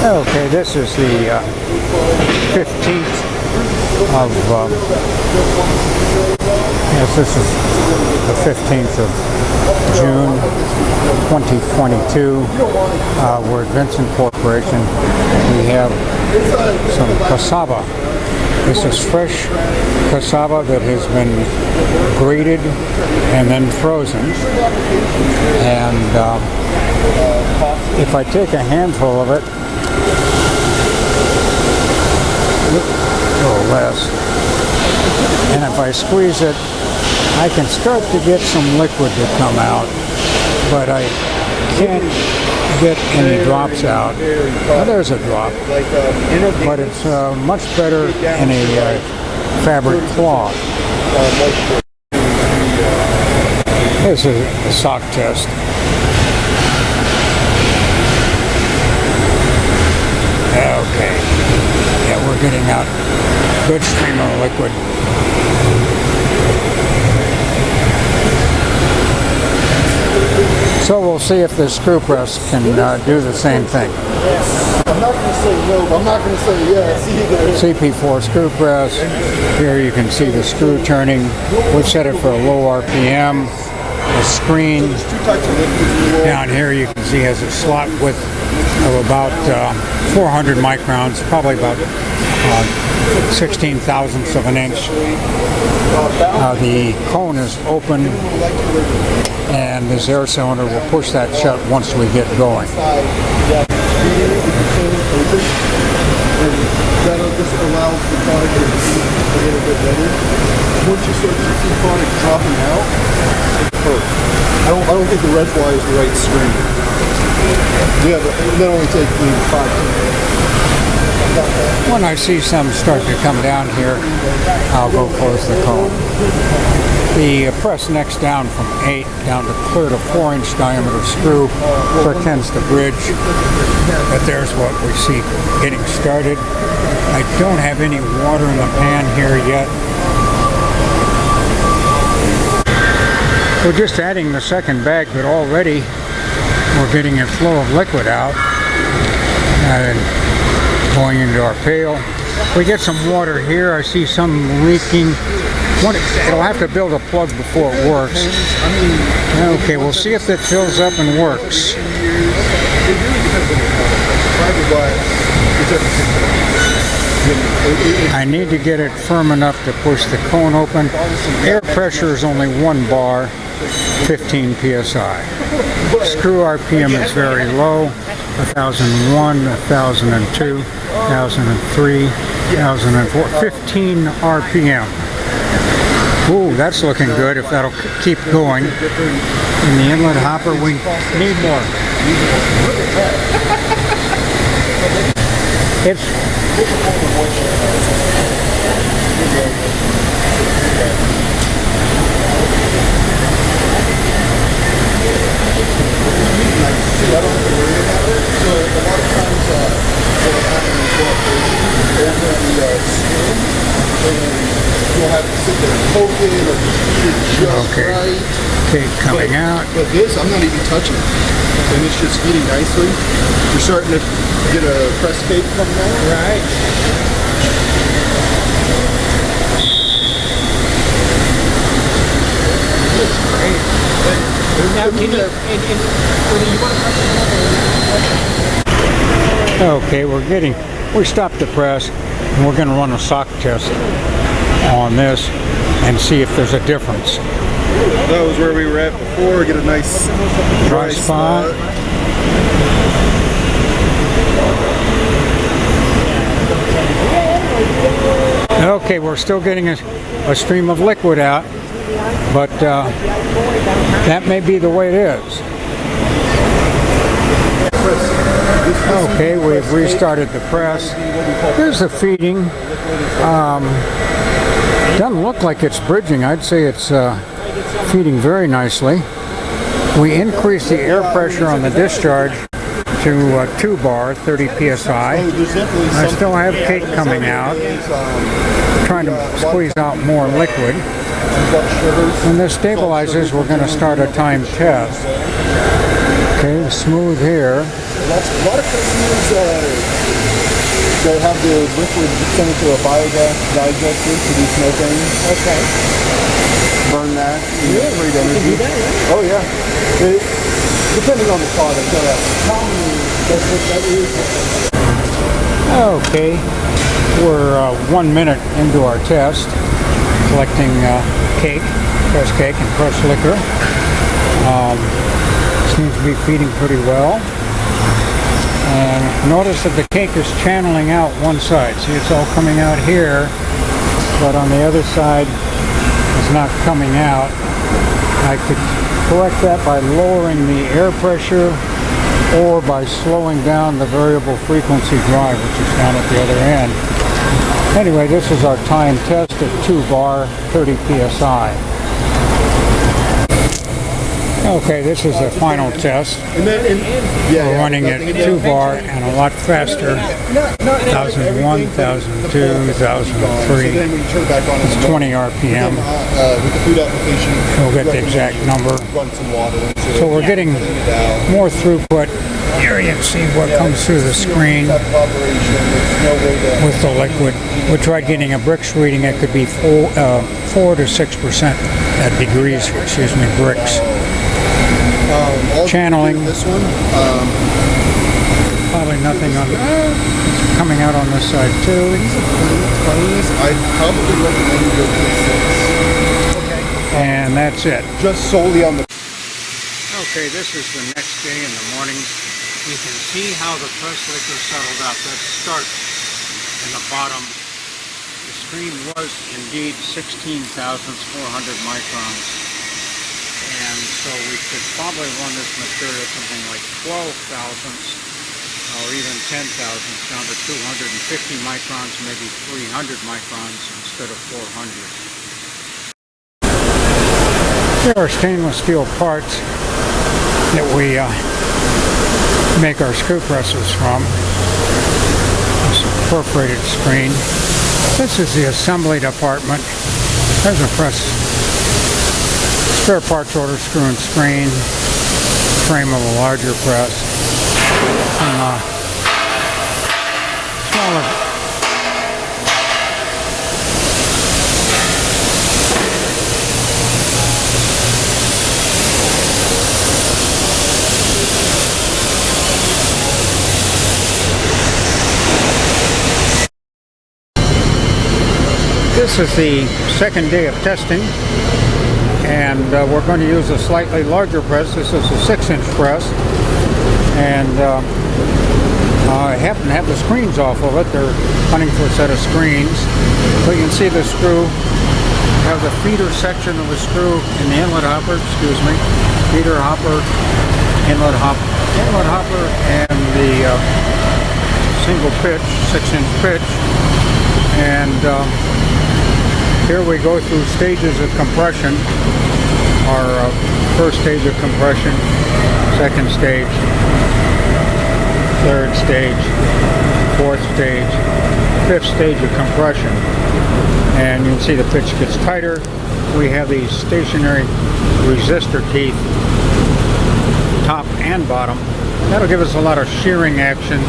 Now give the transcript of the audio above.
Okay, this is the 15th of, yes, this is the 15th of June 2022. We're at Vincent Corporation. We have some cassava. This is fresh cassava that has been grated and then frozen. And if I take a handful of it, or less, and if I squeeze it, I can start to get some liquid to come out, but I can't get any drops out. Well, there's a drop, but it's much better in a fabric cloth. This is a sock test. Okay, yeah, we're getting out good stream of liquid. So we'll see if the screw press can do the same thing. I'm not going to say no, but I'm not going to say yes either. CP4 screw press. Here you can see the screw turning. We've set it for a low RPM. The screen down here you can see has a slot width of about 400 microns, probably about 16 thousandths of an inch. The cone is open, and this air cylinder will push that shut once we get going. That just allows the product to be a little bit better. Once you start to see the product dropping out, it's perfect. I don't think the red fly is the right screen. Yeah, but that only takes me 5 minutes. When I see some start to come down here, I'll go close the cone. The press next down from 8 down to clear to 4-inch diameter screw pretends to bridge, but there's what we see getting started. I don't have any water in the pan here yet. We're just adding the second bag, but already we're getting a flow of liquid out and going into our pail. We get some water here. I see some leaking. It'll have to build a plug before it works. Okay, we'll see if it fills up and works. I need to get it firm enough to push the cone open. Air pressure is only 1 bar, 15 psi. Screw RPM is very low, 1001, 1002, 1003, 1004, 15 RPM. Ooh, that's looking good if that'll keep going. In the inlet hopper, we need more. It's okay. Okay, coming out. But this, I'm not even touching it. And it's just heating nicely. You're starting to get a press cake coming out. Right. Now, can you, Okay, we stopped the press, and we're going to run a sock test on this and see if there's a difference. That was where we were at before. Get a nice dry spot. Okay, we're still getting a stream of liquid out, but that may be the way it is. Okay, we've restarted the press. Here's the feeding. Doesn't look like it's bridging. I'd say it's feeding very nicely. We increased the air pressure on the discharge to 2 bar, 30 psi. I still have cake coming out. I'm trying to squeeze out more liquid. When this stabilizes, we're going to start a time test. Okay, smooth here. A lot of customers they have the liquid sent into a biogas digester to do propane. Okay. Burn that. Really? Create You can energy. do that, yeah? Oh yeah. Depending on the product, commonly that's what that is. Okay, we're 1 minute into our test, collecting cake, fresh cake and fresh liquor. Seems to be feeding pretty well. And notice that the cake is channeling out one side. See, it's all coming out here, but on the other side it's not coming out. I could correct that by lowering the air pressure or by slowing down the variable frequency drive, which is down at the other end. Anyway, this is our time test at 2 bar, 30 psi. Okay, this is the final test. We're running at 2 bar and a lot faster. 1001, 1002, 1003. It's 20 RPM. With the food application, We'll get the exact number. run some water into it. So we're getting more throughput. Here you can see what comes through the screen with the liquid. We tried getting a BRIX reading. It could be 4 to 6% at degrees, excuse me, BRIX. Channeling. This one, Probably nothing on it's coming out on this side too. I'd probably recommend you go to 6. Okay. And that's it. Just solely on the. Okay, this is the next day in the morning. You can see how the press liquor settled out. Let's start in the bottom. The screen was indeed 16,400 microns. And so we could probably run this material something like 12 thousandths or even 10 thousandths down to 250 microns, maybe 300 microns instead of 400. Here are stainless steel parts that we make our screw presses from. This perforated screen. This is the assembly department. There's a press. Spare parts order, screw and screen, frame of a larger press, some smaller. This is the second day of testing. And we're going to use a slightly larger press. This is a 6-inch press, and I happen to have the screens off of it. They're hunting for a set of screens. So you can see the screw has a feeder section of the screw in the inlet hopper, feeder hopper, inlet hopper, and the single pitch, 6-inch pitch. And here we go through stages of compression. Our first stage of compression, second stage, third stage, fourth stage, fifth stage of compression. And you can see the pitch gets tighter. We have these stationary resistor teeth, top and bottom. That'll give us a lot of shearing action